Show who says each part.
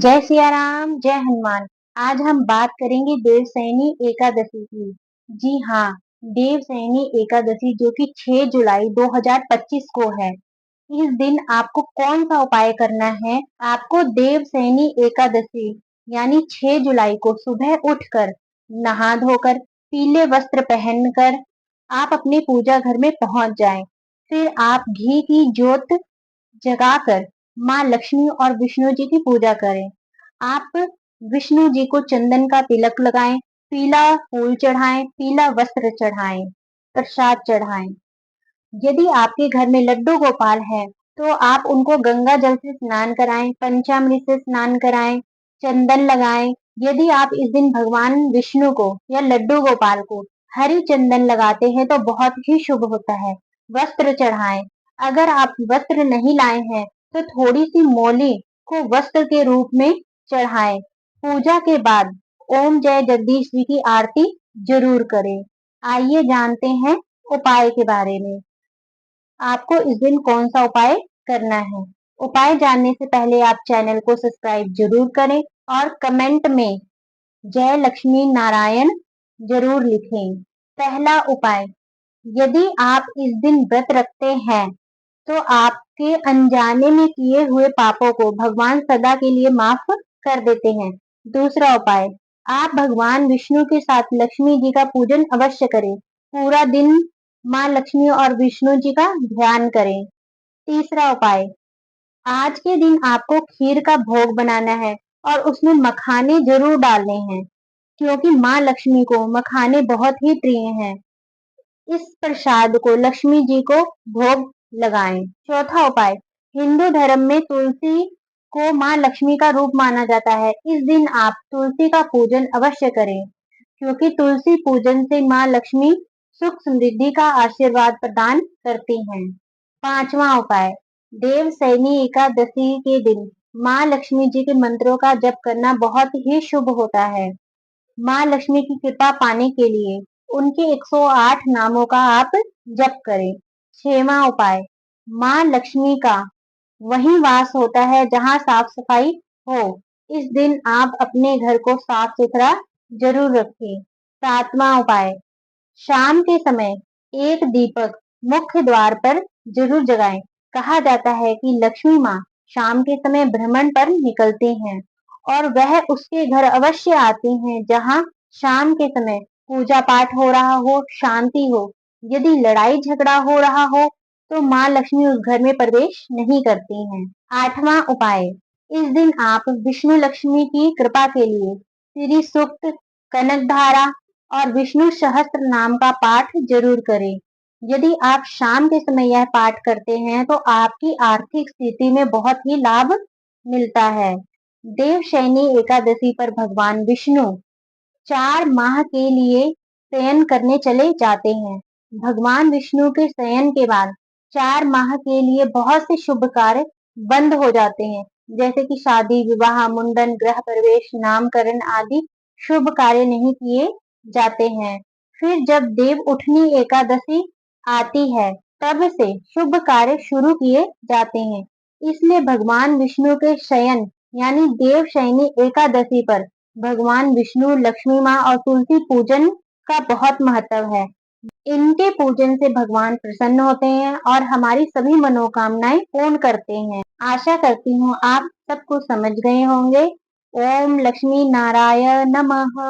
Speaker 1: जय सिया राम, जय हनुमान। आज हम बात करेंगे देवशयनी एकादशी की। जी हाँ, देवशयनी एकादशी जो कि 6 जुलाई 2025 को है। इस दिन आपको कौन सा उपाय करना है? आपको देवशयनी एकादशी यानी 6 जुलाई को सुबह उठकर नहा धोकर पीले वस्त्र पहनकर आप अपने पूजा घर में पहुंच जाएं। फिर आप घी की ज्योत जगाकर माँ लक्ष्मी और विष्णु जी की पूजा करें। आप विष्णु जी को चंदन का तिलक लगाएं, पीला फूल चढ़ाएं, पीला वस्त्र चढ़ाएं, प्रसाद चढ़ाएं। यदि आपके घर में लड्डू गोपाल है तो आप उनको गंगा जल से स्नान कराएं, पंचामृत से स्नान कराएं, चंदन लगाएं। यदि आप इस दिन भगवान विष्णु को या लड्डू गोपाल को हरी चंदन लगाते हैं तो बहुत ही शुभ होता है। वस्त्र चढ़ाएं। अगर आप वस्त्र नहीं लाए हैं तो थोड़ी सी मौली को वस्त्र के रूप में चढ़ाएं। पूजा के बाद ओम जय जगदीश जी की आरती जरूर करें। आइए जानते हैं उपाय के बारे में। आपको इस दिन कौन सा उपाय करना है? उपाय जानने से पहले आप चैनल को सब्सक्राइब जरूर करें और कमेंट में जय लक्ष्मी नारायण जरूर लिखें। पहला उपाय, यदि आप इस दिन व्रत रखते हैं तो आपके अनजाने में किए हुए पापों को भगवान सदा के लिए माफ कर देते हैं। दूसरा उपाय, आप भगवान विष्णु के साथ लक्ष्मी जी का पूजन अवश्य करें। पूरा दिन माँ लक्ष्मी और विष्णु जी का ध्यान करें। तीसरा उपाय, आज के दिन आपको खीर का भोग बनाना है और उसमें मखाने जरूर डालने हैं क्योंकि माँ लक्ष्मी को मखाने बहुत ही प्रिय हैं। इस प्रसाद को लक्ष्मी जी को भोग लगाएं। चौथा उपाय, हिंदू धर्म में तुलसी को माँ लक्ष्मी का रूप माना जाता है। इस दिन आप तुलसी का पूजन अवश्य करें क्योंकि तुलसी पूजन से माँ लक्ष्मी सुख समृद्धि का आशीर्वाद प्रदान करती हैं। पांचवा उपाय, देवशयनी एकादशी के दिन माँ लक्ष्मी जी के मंत्रों का जप करना बहुत ही शुभ होता है। माँ लक्ष्मी की कृपा पाने के लिए उनके 108 नामों का आप जप करें। छठवां उपाय, माँ लक्ष्मी का वही वास होता है जहाँ साफ सफाई हो। इस दिन आप अपने घर को साफ सुथरा जरूर रखें। सातवां उपाय, शाम के समय एक दीपक मुख्य द्वार पर जरूर जगाएं। कहा जाता है कि लक्ष्मी माँ शाम के समय भ्रमण पर निकलती हैं और वह उसके घर अवश्य आती हैं जहाँ शाम के समय पूजा पाठ हो रहा हो, शांति हो। यदि लड़ाई झगड़ा हो रहा हो तो माँ लक्ष्मी उस घर में प्रवेश नहीं करती हैं। आठवां उपाय, इस दिन आप विष्णु लक्ष्मी की कृपा के लिए श्री सूक्त, कनक धारा और विष्णु सहस्त्र नाम का पाठ जरूर करें। यदि आप शाम के समय यह पाठ करते हैं तो आपकी आर्थिक स्थिति में बहुत ही लाभ मिलता है। देवशयनी एकादशी पर भगवान विष्णु 4 माह के लिए शयन करने चले जाते हैं। भगवान विष्णु के शयन के बाद 4 माह के लिए बहुत से शुभ कार्य बंद हो जाते हैं, जैसे कि शादी, विवाह, मुंडन, गृह प्रवेश, नामकरण आदि शुभ कार्य नहीं किए जाते हैं। फिर जब देव उठनी एकादशी आती है तब से शुभ कार्य शुरू किए जाते हैं। इसलिए भगवान विष्णु के शयन यानी देवशयनी एकादशी पर भगवान विष्णु, लक्ष्मी माँ और तुलसी पूजन का बहुत महत्व है। इनके पूजन से भगवान प्रसन्न होते हैं और हमारी सभी मनोकामनाएं पूर्ण करते हैं। आशा करती हूँ आप सब कुछ समझ गए होंगे। ओम लक्ष्मी नारायण नमः।